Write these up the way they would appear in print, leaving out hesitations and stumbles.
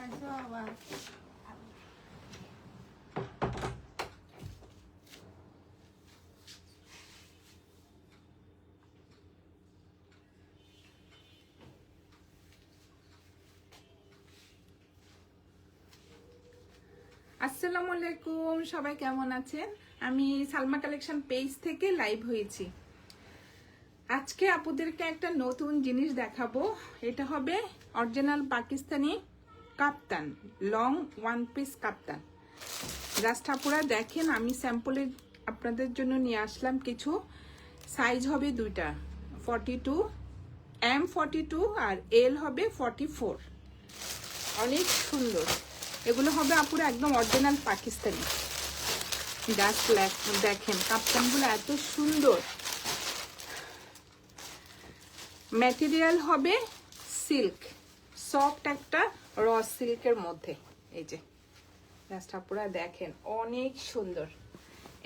আইসো আবার আসসালামু আলাইকুম, সবাই কেমন আছেন? আমি সালমা কালেকশন পেজ থেকে লাইভ হয়েছি। আজকে আপুদেরকে একটা নতুন জিনিস দেখাবো। এটা হবে অরিজিনাল পাকিস্তানি কাপ্তান, লং ওয়ান পিস কাপ্তান। জাস্ট আপুরা দেখেন, আমি স্যাম্পলে আপনাদের জন্য নিয়ে আসলাম কিছু। সাইজ হবে দুইটা, 42 M42 আর L হবে 44। অনেক সুন্দর। এগুলো হবে আপুরা একদম অরিজিনাল পাকিস্তানি। জাস্ট দেখেন কাপ্তানগুলো এত সুন্দর। ম্যাটেরিয়াল হবে সিল্ক, সফট একটা র সিল্কের মধ্যে। এই যে জাস্ট আপুরা দেখেন অনেক সুন্দর।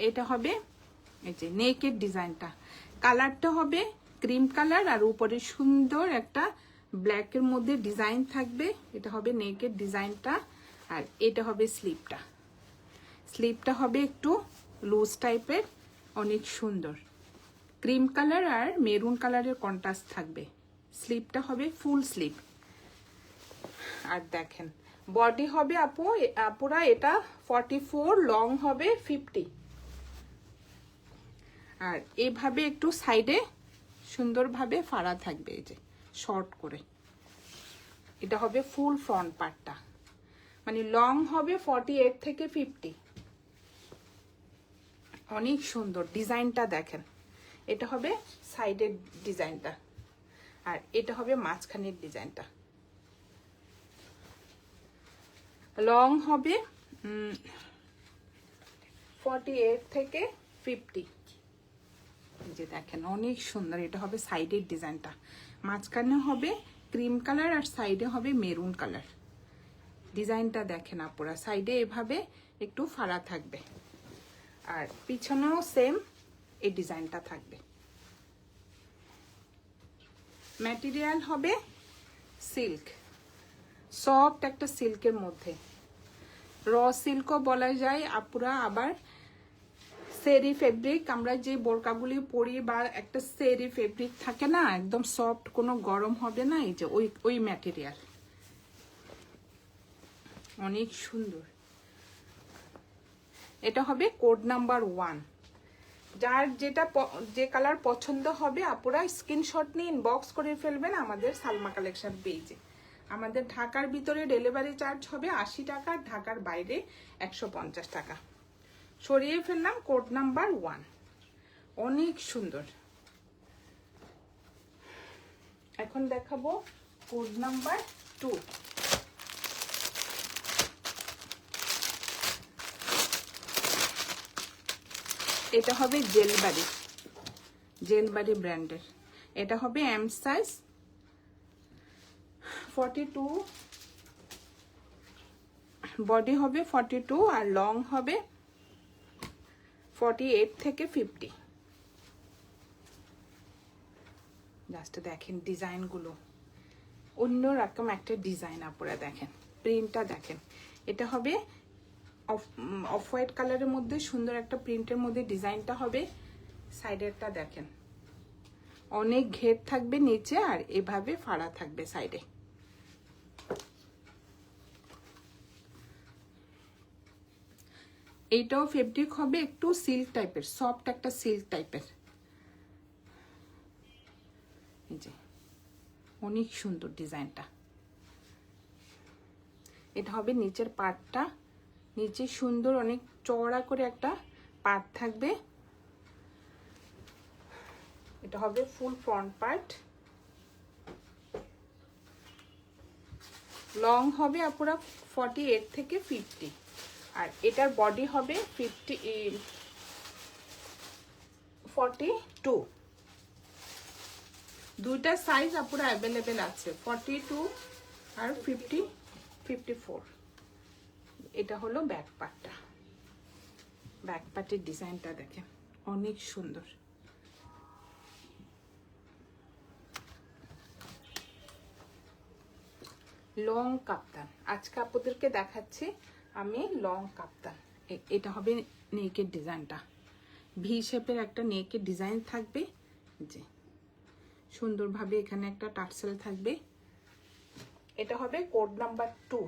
এটা হবে এই যে নেকের ডিজাইনটা, কালারটা হবে ক্রিম কালার আর উপরে সুন্দর একটা ব্ল্যাকের মধ্যে ডিজাইন থাকবে। এটা হবে নেকের ডিজাইনটা আর এটা হবে স্লিপটা। স্লিপটা হবে একটু লুজ টাইপের, অনেক সুন্দর। ক্রিম কালার আর মেরুন কালারের কন্ট্রাস্ট থাকবে। স্লিপটা হবে ফুল স্লিপ। আর দেখেন বডি হবে আপুরা এটা 44, লং হবে 50। আর এইভাবে একটু সাইডে সুন্দরভাবে ফাড়া থাকবে, এই যে শর্ট করে। এটা হবে ফুল ফ্রন্ট পার্টটা, মানে লং হবে 48 থেকে 50। অনেক সুন্দর ডিজাইনটা দেখেন। এটা হবে সাইডের ডিজাইনটা আর এটা হবে মাঝখানের ডিজাইনটা। লং হবে 48 থেকে 50। যে দেখেন অনেক সুন্দর। এটা হবে সাইডের ডিজাইনটা, মাঝখানে হবে ক্রিম কালার আর সাইডে হবে মেরুন কালার। ডিজাইনটা দেখেন আপুরা, সাইডে এভাবে একটু ফাড়া থাকবে আর পিছনেও সেম এই ডিজাইনটা থাকবে। ম্যাটেরিয়াল হবে সিল্ক, সফট একটা সিল্কের মধ্যে। র সিল্কও বলা যায় আপুরা, আবার সেরি ফেব্রিক। আমরা যে বোরকাগুলি পরি বা একটা সেরি ফেব্রিক থাকে না, একদম সফট, কোনো গরম হবে না। এই যে ওই ম্যাটেরিয়াল অনেক সুন্দর। এটা হবে কোড নাম্বার 1। যার যে কালার পছন্দ হবে আপুরা স্ক্রিনশট নিয়ে ইনবক্স করে ফেলবেন আমাদের সালমা কালেকশন পেজে। আমাদের ঢাকার ভিতরে ডেলিভারি চার্জ হবে 80 টাকা, ঢাকার বাইরে 150 টাকা। সরিয়ে ফেললাম কোড নাম্বার 1। অনেক সুন্দর। এখন দেখাবো কোড নাম্বার 2। এটা হবে জেলবাড়ি ব্র্যান্ডের। এটা হবে এম সাইজ 42, বডি হবে 42 আর লং হবে 48 থেকে 50। জাস্ট দেখেন ডিজাইনগুলো, অন্যরকম একটা ডিজাইন আপনারা দেখেন। প্রিন্টটা দেখেন, এটা হবে অফ হোয়াইট কালারের মধ্যে সুন্দর একটা প্রিন্টের মধ্যে ডিজাইনটা হবে। সাইডেরটা দেখেন অনেক ঘের থাকবে নিচে আর এভাবে ফাড়া থাকবে সাইডে। এইটাও ফেব্রিক হবে একটু সিল্ক টাইপের, সফট একটা সিল্ক টাইপের। এই যে অনেক সুন্দর ডিজাইনটা। এটা হবে নিচের পার্টটা, নিচে সুন্দর অনেক চওড়া করে একটা পার্ট থাকবে। এটা হবে ফুল ফ্রন্ট পার্ট। লং হবে আপুরা 48 থেকে 50 আর এটার বডি হবে 42। দুইটা সাইজ আপুরা অ্যাভেলেবেল আছে, 42 আর 54। এটা হলো ব্যাক পার্টটা। ব্যাক পার্টের ডিজাইনটা দেখেন অনেক সুন্দর। লং কাপ্তান। আজকে আপনাদেরকে দেখাচ্ছি আমি লং কাপ্তান। এটা হবে নেকের ডিজাইনটা, ভি শেপের একটা নেকের ডিজাইন থাকবে, যে সুন্দরভাবে এখানে একটা টার্সেল থাকবে। এটা হবে কোড নাম্বার 2।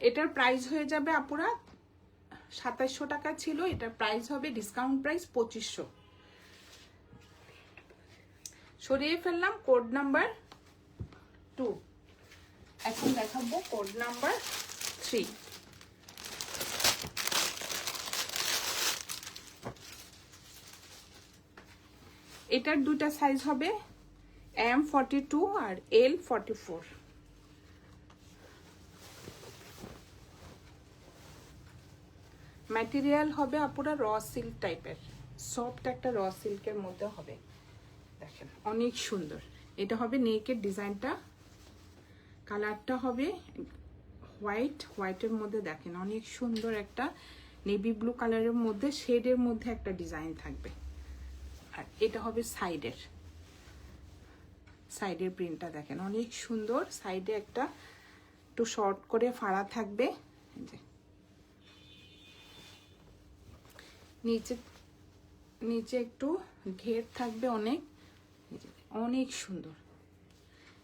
এটার প্রাইস হয়ে যাবে আপুরা 2700 টাকা ছিল, এটার প্রাইস হবে ডিসকাউন্ট প্রাইস 2500। সরিয়ে ফেললাম কোড নাম্বার 2। এখন দেখাবো কোড নাম্বার 3। এটার দুটা সাইজ হবে M42 আর L44। ম্যাটেরিয়াল হবে আপুরা র সিল্ক টাইপের, সফট একটা র সিল্কের মধ্যে হবে। দেখেন অনেক সুন্দর। এটা হবে নেকের ডিজাইনটা, কালারটা হবে হোয়াইটের মধ্যে। দেখেন অনেক সুন্দর একটা নেভি ব্লু কালারের মধ্যে শেডের মধ্যে একটা ডিজাইন থাকবে। আর এটা হবে সাইডের প্রিন্টটা দেখেন অনেক সুন্দর। সাইডে একটা একটু শর্ট করে ফাড়া থাকবে, নিচে একটু ঘের থাকবে অনেক, অনেক সুন্দর।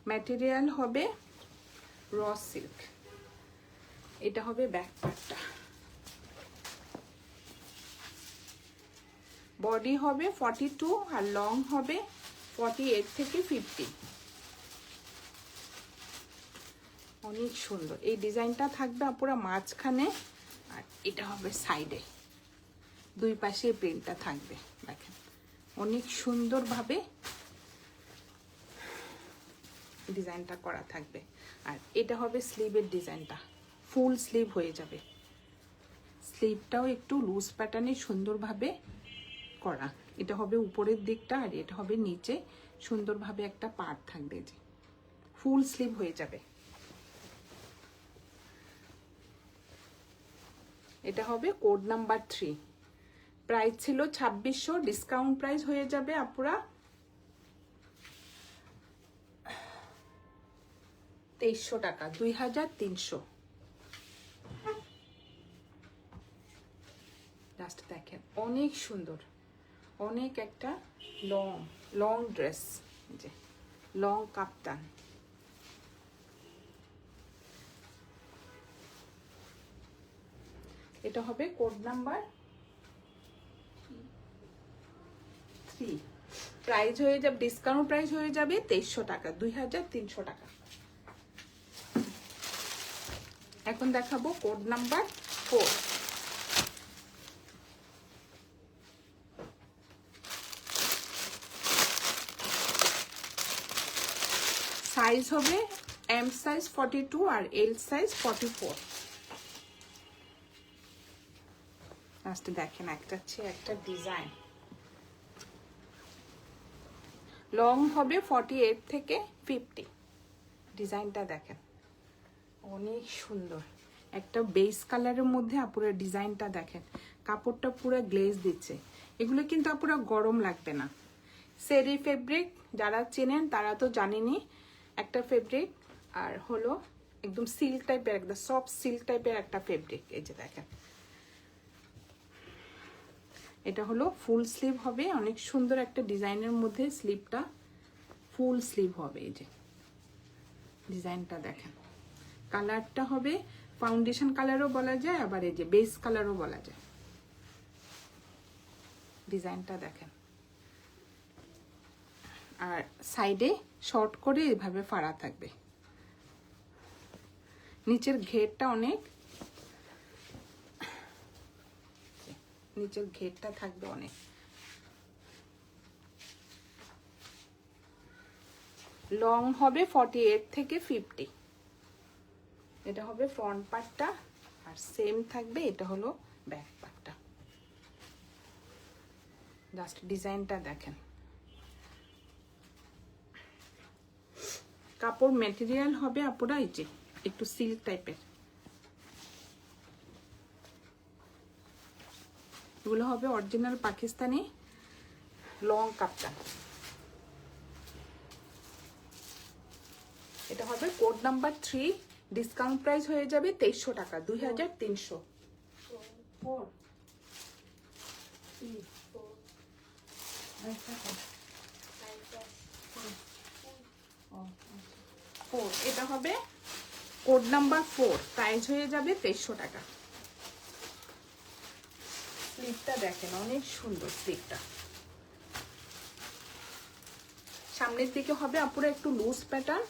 ম্যাটেরিয়াল হবে র সিল্ক। এটা হবে ব্যাক পার্টটা। বডি হবে 42 আর লং হবে 48 থেকে 50। অনেক সুন্দর এই ডিজাইনটা থাকবে আপুরা মাঝখানে, আর এটা হবে সাইডে, দুই পাশে প্রিন্টটা থাকবে। দেখেন অনেক সুন্দরভাবে ডিজাইনটা করা থাকবে। আর এটা হবে স্লিভের ডিজাইনটা, ফুল স্লিভ হয়ে যাবে। স্লিভটাও একটু লুজ প্যাটার্নে সুন্দরভাবে করা। এটা হবে উপরের দিকটা, আর এটা হবে নিচে সুন্দরভাবে একটা পার্ট থাকবে, যে ফুল স্লিভ হয়ে যাবে। এটা হবে কোড নাম্বার 3। প্রাইস ছিল 2600, ডিসকাউন্ট প্রাইস হয়ে যাবে আপুরা 2300 টাকা, 2300। জাস্ট দেখেন অনেক সুন্দর, অনেক একটা লং ড্রেস, যে লং কাপ্তান। এটা হবে কোড নাম্বার 3। প্রাইস হয়ে যাবে, ডিসকাউন্ট প্রাইস হয়ে যাবে 2300 টাকা, 2300 টাকা। এখন দেখাবো কোড নাম্বার 4। সাইজ হবে M সাইজ 42 আর L সাইজ 44। লাস্টে দেখেন একটা ডিজাইন। লং হবে 48 থেকে 50। ডিজাইনটা দেখেন অনেক সুন্দর, একটা বেস কালারের মধ্যে আপুরা ডিজাইনটা দেখেন। কাপড়টা পুরো গ্লেজ দিচ্ছে। এগুলো কিন্তু আপুরা গরম লাগবে না। সেরি ফেব্রিক যারা চেনেন তারা তো জানেনই, একটা ফেব্রিক। আর হলো একদম সিল্ক টাইপের, একদম সফট সিল্ক টাইপের একটা ফেব্রিক। এই যে দেখেন এটা হলো ফুল স্লিভ হবে, অনেক সুন্দর একটা ডিজাইনের মধ্যে স্লিভটা ফুল স্লিভ হবে। এই যে ডিজাইনটা দেখেন, কালারটা হবে ফাউন্ডেশন কালারও বলা যায়, আবার এই যে বেস কালারও বলা যায়। ডিজাইনটা দেখেন, আর সাইডে শর্ট করে এভাবে ফাড়া থাকবে। নিচের ঘেরটা অনেক, নিচের ঘেরটা থাকবে অনেক। লং হবে 48 থেকে 50। এটা হবে ফ্রন্ট পার্টটা, আর সেম থাকবে এটা হলো ব্যাক পার্টটা। জাস্ট ডিজাইনটা দেখেন। কাপড় ম্যাটেরিয়াল হবে আপুরা এই যে একটু সিল্ক টাইপের। এগুলো হবে অরিজিনাল পাকিস্তানি লং কাপ্তান। এটা হবে কোড নাম্বার 3, ডিসকাউন্ট প্রাইস হয়ে যাবে 2300 টাকা, 2300। এটা হবে কোড নাম্বার 4, প্রাইস হয়ে যাবে 2300 টাকা। স্লিপটা দেখেন অনেক সুন্দর স্লিপটা। সামনের দিকে হবে আপুরা একটু লুজ প্যাটার্ন,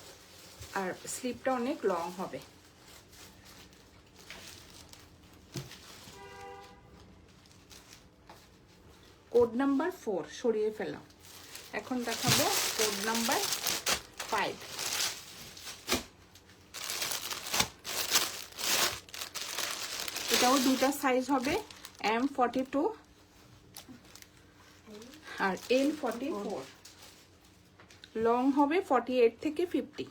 আর স্লিপটা অনেক লং হবে। কোড নাম্বার 4 সরিয়ে ফেলাম, এখন দেখাবো কোড নাম্বার 5। এটাও দুইটা সাইজ হবে, M42 আর L44। লং হবে 48 থেকে 50।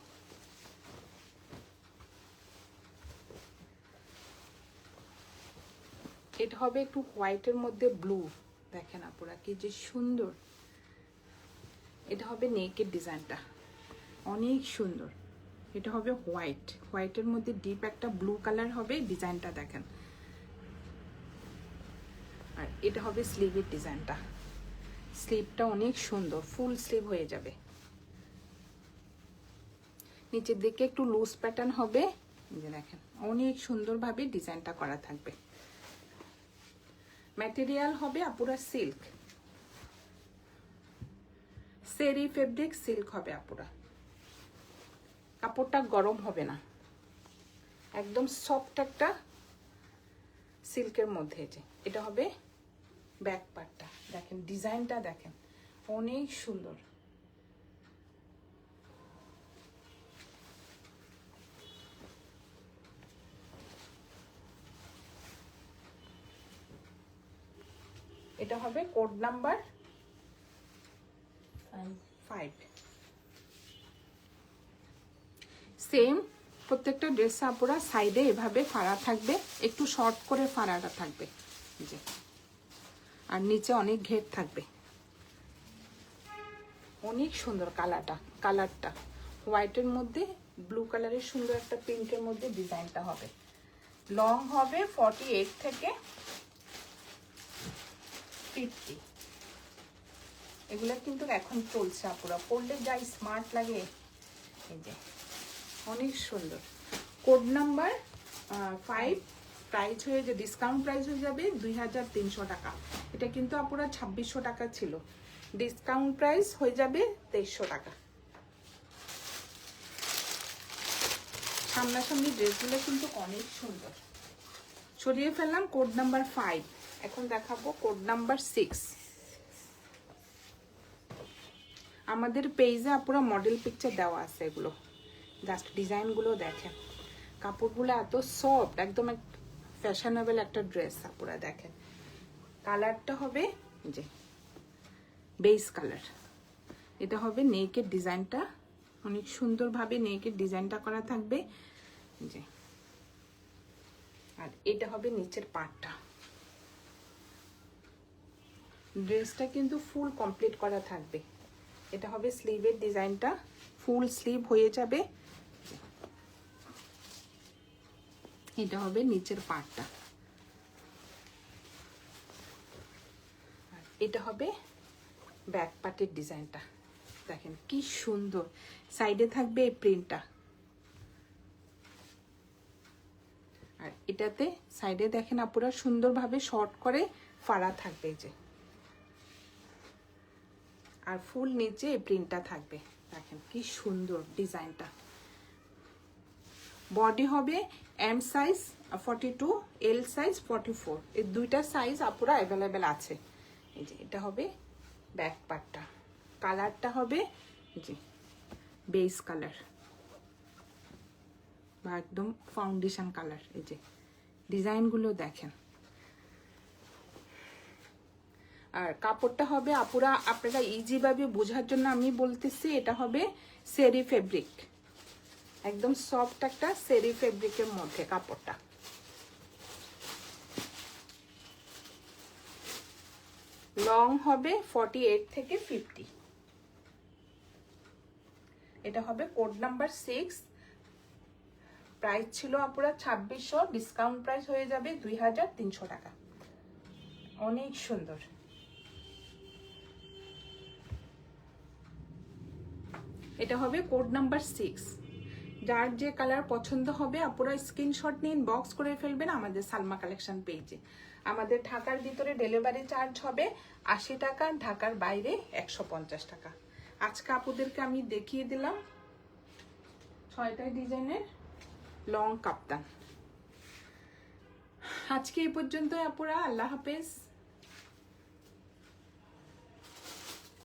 এটা হবে একটু হোয়াইটের মধ্যে ব্লু, দেখেন আপুরা কি যে সুন্দর। এটা হবে নেকের ডিজাইনটা অনেক সুন্দর। এটা হবে হোয়াইটের মধ্যে ডিপ একটা ব্লু কালার হবে, ডিজাইনটা দেখেন। আর এটা হবে স্লিভের ডিজাইনটা, স্লিভটা অনেক সুন্দর, ফুল স্লিভ হয়ে যাবে। নিচের দিকে একটু লুজ প্যাটার্ন হবে, এই যে দেখেন অনেক সুন্দরভাবে ডিজাইনটা করা থাকবে। ম্যাটেরিয়াল হবে আপুরা সিল্ক, সেরি ফেব্রিক সিল্ক হবে আপুরা। কাপড়টা গরম হবে না, একদম সফট একটা সিল্কের মধ্যে। যে এটা হবে ব্যাক পার্টটা, দেখেন ডিজাইনটা দেখেন অনেক সুন্দর। এটা হবে কোড নাম্বার 5। সেম প্রত্যেকটা ড্রেস আপুরা সাইডে এভাবে ফাড়া থাকবে, একটু শর্ট করে ফাড়াটা থাকবে, যে আর নিচে অনেক ঘের থাকবে। অনেক সুন্দর কালারটা হোয়াইটের মধ্যে ব্লু কালারের সুন্দর একটা পিঙ্কের মধ্যে ডিজাইনটা হবে। লং হবে 48 থেকে 50। এগুলা কিন্তু এখন চলছে আপুরা, পরলে যা স্মার্ট লাগে। এই যে অনেক সুন্দর। কোড নাম্বার 5, প্রাইস হয়ে যে ডিসকাউন্ট প্রাইস হয়ে যাবে 2300 টাকা। এটা কিন্তু আপুরা 2600 টাকা ছিল, ডিসকাউন্ট প্রাইস হয়ে যাবে 2300 টাকা। সামনাসামনি ড্রেসগুলো কিন্তু অনেক সুন্দর। সরিয়ে ফেললাম কোড নাম্বার 5, এখন দেখাবো কোড নাম্বার 6। আমাদের পেজে আপুরা মডেল পিকচার দেওয়া আছে, এগুলো জাস্ট ডিজাইনগুলো দেখেন। কাপড়গুলো এত সফট, একদম ফ্যাশনেবল একটা ড্রেস আপুরা দেখেন। কালারটা হবে যে বেস কালার। এটা হবে নেকের ডিজাইনটা, অনেক সুন্দরভাবে নেকের ডিজাইনটা করা থাকবে যে। আর এটা হবে নিচের পার্টটা। ড্রেসটা কিন্তু ফুল কমপ্লিট করা থাকবে। এটা হবে স্লিভের ডিজাইনটা, ফুল স্লিভ হয়ে যাবে। এটা হবে নিচের পার্টটা, আর এটা হবে ব্যাক পার্টের ডিজাইনটা। দেখেন কি সুন্দর, সাইডে থাকবে এই প্রিন্টটা। আর এটাতে সাইডে দেখেন আপুরা সুন্দরভাবে শর্ট করে ফাড়া থাকবে যে, আর ফুল নিচে এই প্রিন্টটা থাকবে। দেখেন কি সুন্দর ডিজাইনটা। বডি হবে এম সাইজ 42, এল সাইজ 44, এই দুইটা সাইজ আপুরা অ্যাভেলেবেল আছে। এই যে এটা হবে ব্যাক পার্টটা, কালারটা হবে যে বেস কালার বা একদম ফাউন্ডেশন কালার। এই যে ডিজাইনগুলো দেখেন। আর কাপড়টা হবে আপুরা আপনারা ইজিভাবে বোঝার জন্য আমি বলতেছি, এটা হবে সেরি ফেব্রিক, একদম সফট একটা সেরি ফেব্রিকের মধ্যে কাপড়টা। লং হবে 48 থেকে 50। এটা হবে কোড নাম্বার 6। প্রাইস ছিল আপুরা 2600, ডিসকাউন্ট প্রাইস হয়ে যাবে 2300 টাকা। অনেক সুন্দর। এটা হবে কোড নাম্বার 6। যার যে কালার পছন্দ হবে আপুরা স্ক্রিনশট নিন, বক্স করে ফেলবেন আমাদের সালমা কালেকশন পেজে। আমাদের ঢাকার ভিতরে ডেলিভারি চার্জ হবে 80 টাকা, ঢাকার বাইরে 150 টাকা। আজকে আপুদেরকে আমি দেখিয়ে দিলাম 6টা ডিজাইনের লং কাপ্তান। আজকে এই পর্যন্ত আপুরা, আল্লাহ হাফেজ।